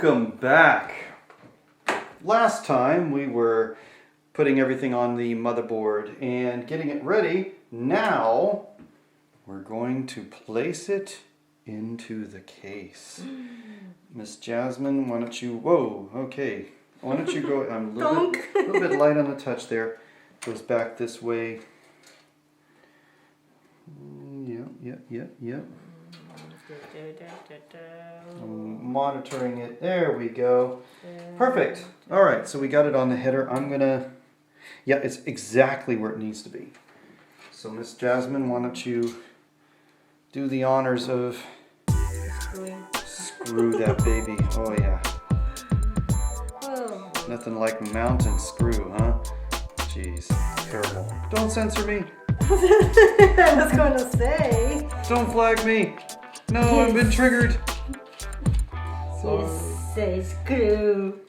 Welcome back. Last time we were putting everything on the motherboard and getting it ready. Now we're going to place it into the case. Miss Jasmine, why don't you, whoa, okay. Why don't you go, I'm a little bit light on the touch there. Goes back this way. Yep. I'm monitoring it. There we go. Perfect. All right, so we got it on the header. Yeah, it's exactly where it needs to be. So Miss Jasmine, why don't you do the honors of screw that baby. Oh yeah. Nothing like mountain screw, huh? Jeez, terrible. Don't censor me. I was going to say. Don't flag me. No, I've been triggered. You say screw.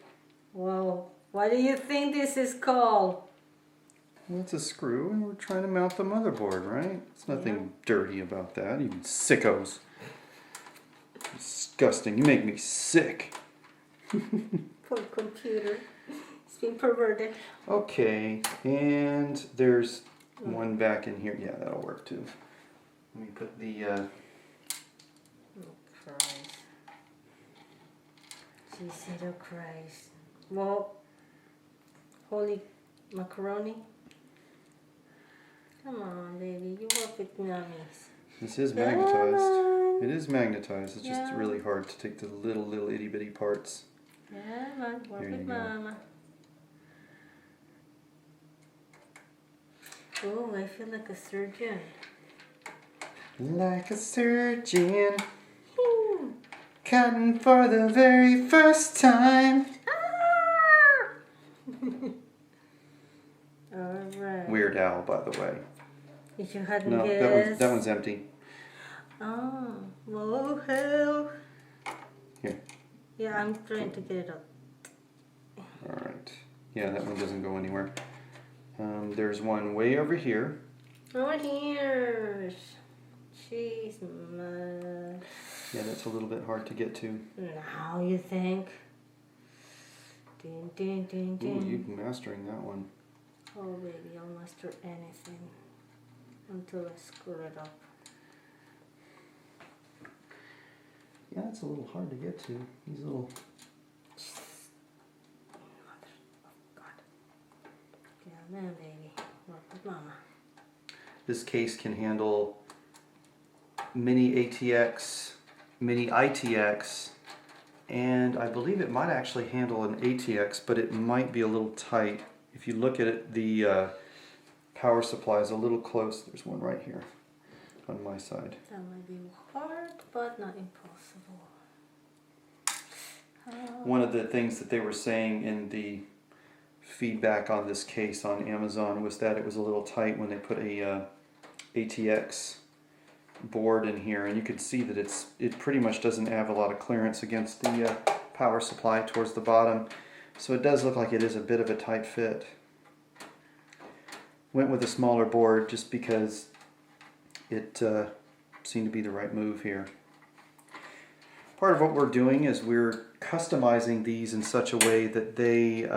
Well, what do you think this is called? Well, it's a screw, and we're trying to mount the motherboard, right? There's nothing dirty about that. You sickos. Disgusting. You make me sick. Poor computer. It's been perverted. Okay, and there's one back in here. Yeah, that'll work too. Let me put the... Oh, Christ. She said, oh, Christ. Well, holy macaroni. Come on, baby. You work with nummies. This is magnetized. It is magnetized. It's just really hard to take the little itty bitty parts. Yeah, man. Work with mama. Oh, I feel like a surgeon. Like a surgeon, cutting for the very first time. Alright. Weird Al, by the way. If you hadn't No, guessed. that one's empty. Oh, well, hell. Here. Yeah, I'm trying to get it up. Alright. Yeah, that one doesn't go anywhere. There's one way over here. Over here. Jeez, man. Yeah, that's a little bit hard to get to. Now you think? Ding, ding, ding, ding. Ooh, you're mastering that one. Oh, baby, I'll master anything until I screw it up. Yeah, it's a little hard to get to. These little... Mother of God. Yeah, man, baby. Work with mama. This case can handle mini ATX, mini ITX, and I believe it might actually handle an ATX, but it might be a little tight. If you look at it, the power supply is a little close. There's one right here on my side. That might be hard, but not impossible. One of the things that they were saying in the feedback on this case on Amazon was that it was a little tight when they put a ATX board in here, and you could see that it pretty much doesn't have a lot of clearance against the power supply towards the bottom, so it does look like it is a bit of a tight fit. Went with a smaller board just because it seemed to be the right move here. Part of what we're doing is we're customizing these in such a way that they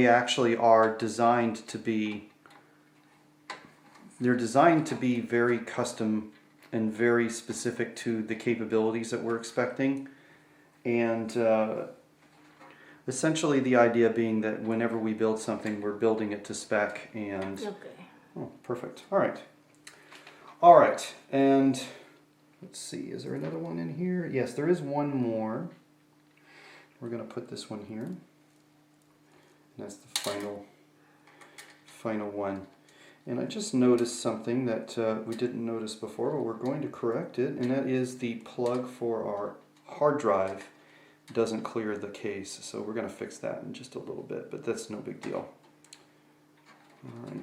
actually are designed to be very custom and very specific to the capabilities that we're expecting. And essentially the idea being that whenever we build something, we're building it to spec. And Okay. Oh, perfect. All right, and let's see, is there another one in here? Yes, there is one more. We're going to put this one here. And that's the final one. And I just noticed something that we didn't notice before, but we're going to correct it, and that is the plug for our hard drive doesn't clear the case. So we're going to fix that in just a little bit, but that's no big deal. All right.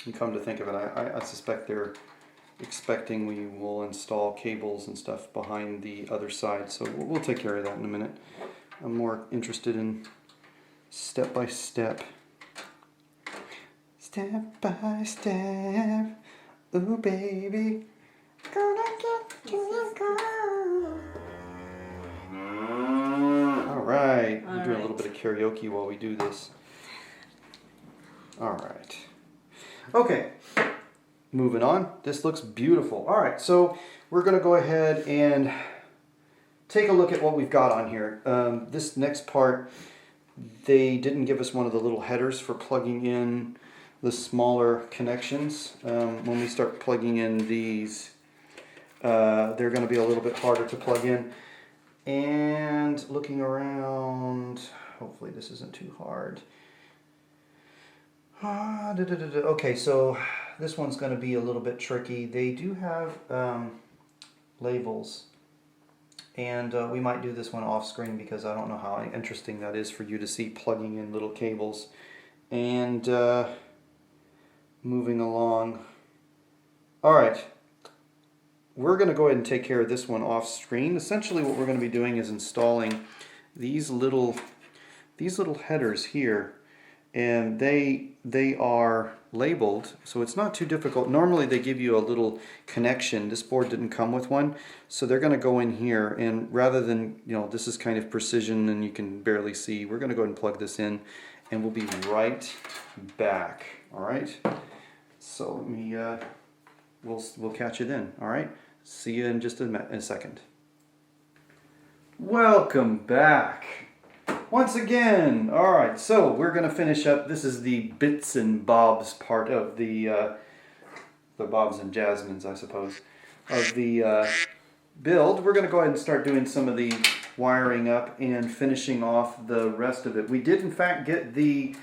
And come to think of it, I suspect they're expecting we will install cables and stuff behind the other side, so we'll take care of that in a minute. I'm more interested in step by step. Step by step, ooh baby, gonna get to the girl. right. All We're doing a right. little bit of karaoke while we do this. All right. Okay. Moving on. This looks beautiful. All right. So we're going to go ahead and take a look at what we've got on here. This next part, they didn't give us one of the little headers for plugging in the smaller connections. When we start plugging in these, they're going to be a little bit harder to plug in. And looking around, hopefully this isn't too hard. Okay, so this one's going to be a little bit tricky. They do have labels, and we might do this one off screen because I don't know how interesting that is for you to see plugging in little cables. And moving along. All right. We're going to go ahead and take care of this one off screen. Essentially what we're going to be doing is installing these little headers here, and they are labeled, so it's not too difficult. Normally they give you a little connection. This board didn't come with one, so they're going to go in here, and rather than, this is kind of precision and you can barely see, we're going to go ahead and plug this in, and we'll be right back. All right, so let me we'll catch you then. All right, see you in just a second. Welcome back once again. All right, so we're going to finish up. This is the bits and bobs part of the bobs and jasmines, I suppose, of the build. We're going to go ahead and start doing some of the wiring up and finishing off the rest of it. We did in fact get the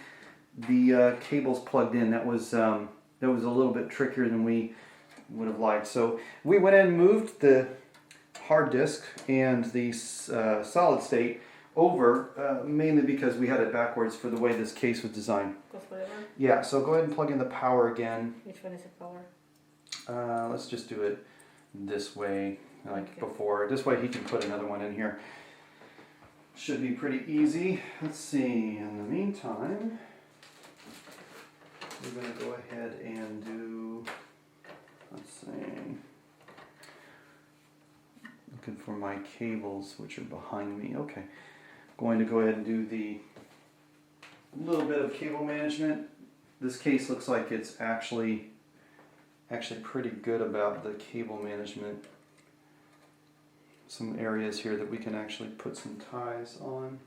cables plugged in. That was a little bit trickier than we would have liked. So we went and moved the hard disk and the solid state over, mainly because we had it backwards for the way this case was designed. Goes forever. Yeah, so go ahead and plug in the power again. Which one is the power? Let's just do it this way, like Okay. before. This way he can put another one in here. Should be pretty easy. Let's see, in the meantime, we're going to go ahead and do, let's see, looking for my cables, which are behind me. Okay, going to go ahead and do the little bit of cable management. This case looks like it's actually pretty good about the cable management. Some areas here that we can actually put some ties on.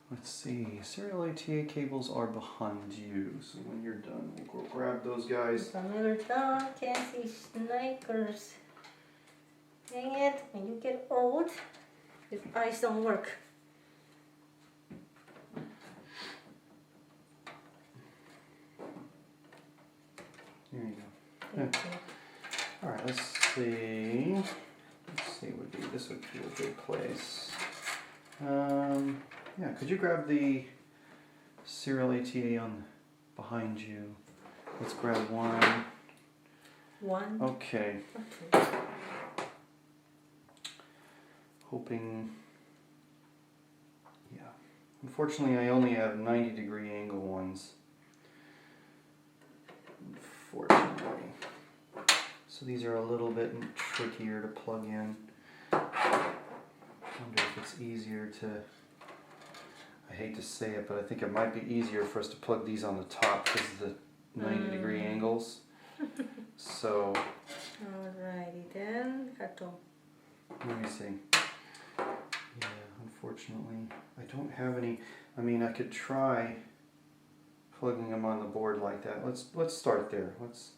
Let's see, serial ATA cables are behind you, so when you're done, we'll go grab those guys. Another down, Cassie Snipers. Dang it, when you get old, your eyes don't work. There you go. Thank you. All right, let's see. This would be a good place. Yeah, could you grab the serial ATA on behind you? Let's grab one. One. Okay. Okay. Hoping. Yeah. Unfortunately, I only have 90-degree angle ones. Unfortunately. So these are a little bit trickier to plug in. I wonder if it's easier to, I hate to say it, but I think it might be easier for us to plug these on the top because of the 90-degree angles. So, Alrighty then, carton. let me see. Yeah, unfortunately, I don't have any. I mean, I could try plugging them on the board like that. Let's start there. Let's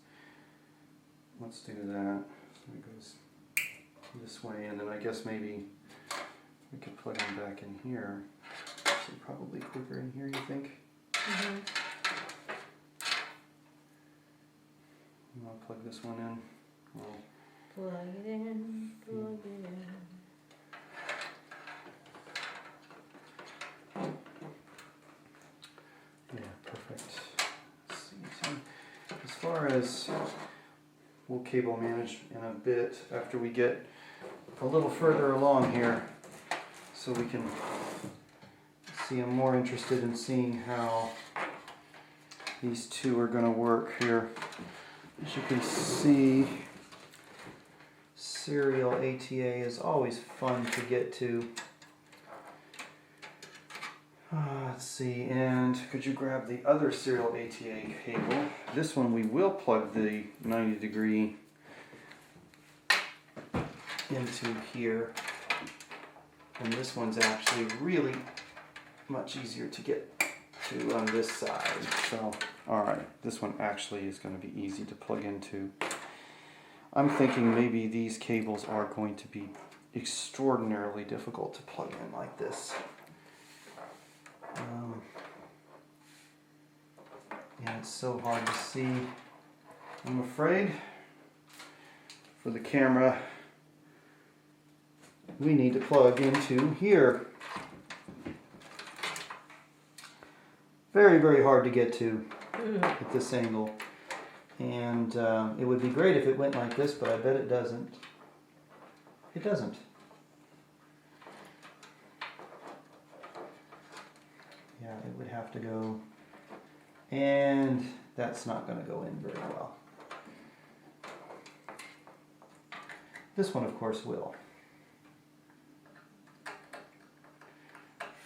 do that. So it goes this way, and then I guess maybe we could plug them back in here. So probably quicker in here, you think? Mm-hmm. You want to plug this one in? Well, Plug it in, plug it in. yeah, perfect. Let's see. So as far as we'll cable manage in a bit after we get a little further along here, so we can see. I'm more interested in seeing how these two are going to work here. As you can see, serial ATA is always fun to get to. Let's see, and could you grab the other serial ATA cable? This one we will plug the 90-degree into here. And this one's actually really much easier to get to on this side. So, alright, this one actually is going to be easy to plug into. I'm thinking maybe these cables are going to be extraordinarily difficult to plug in like this. Yeah, it's so hard to see. I'm afraid for the camera we need to plug into here. Very, very hard to get to at this angle. And it would be great if it went like this, but I bet it doesn't. It doesn't. Yeah, it would have to go, and that's not going to go in very well. This one, of course, will.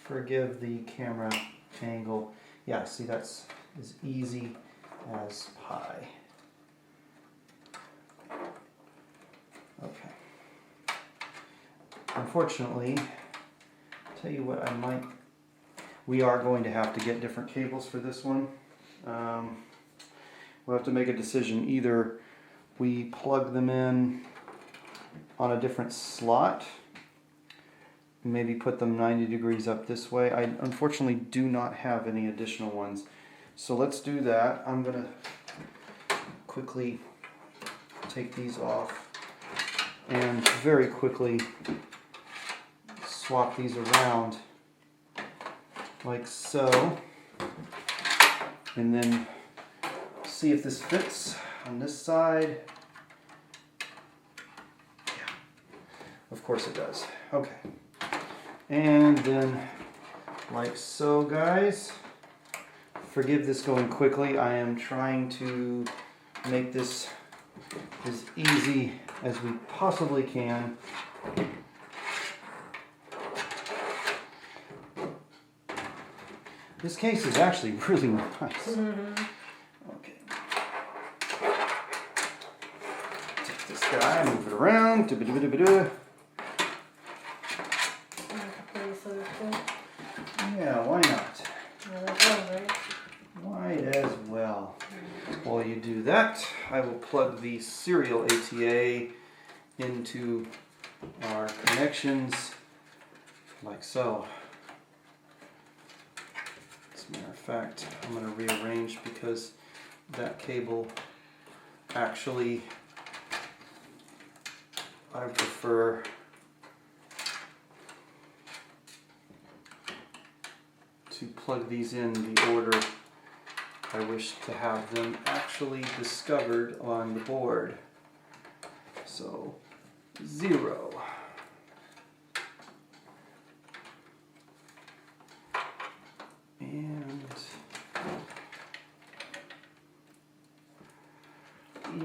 Forgive the camera angle. Yeah, see, that's as easy as pie. Okay. Unfortunately, I'll tell you what I might... We are going to have to get different cables for this one. We'll have to make a decision. Either we plug them in on a different slot, maybe put them 90 degrees up this way. I unfortunately do not have any additional ones. So let's do that. I'm going to quickly take these off and very quickly swap these around like so, and then see if this fits on this side. Yeah, of course it does. Okay, and then like so, guys. Forgive this going quickly. I am trying to make this as easy as we possibly can. This case is actually really nice. Okay. Take this guy, move it around. Yeah, why not? Might as well. While you do that, I will plug the serial ATA into our connections like so. As a matter of fact, I'm going to rearrange because that cable actually, I prefer to plug these in the order I wish to have them actually discovered on the board. So 0. And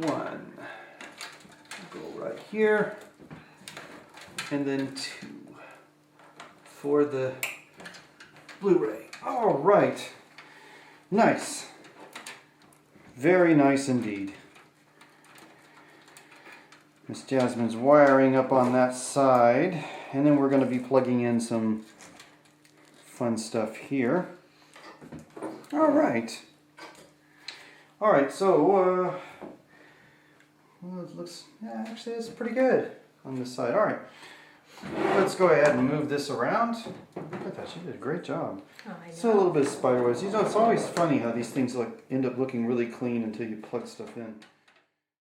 1. Go right here. And then 2 for the Blu-ray. All right. Nice. Very nice indeed. Miss Jasmine's wiring up on that side, and then we're going to be plugging in some fun stuff here. All right. All right, so well, it looks, yeah, actually it's pretty good on this side. All right. Let's go ahead and move this around. Look at that, she did a great job. Oh, I know. So a little bit of spider webs. You know, it's always funny how these things end up looking really clean until you plug stuff in.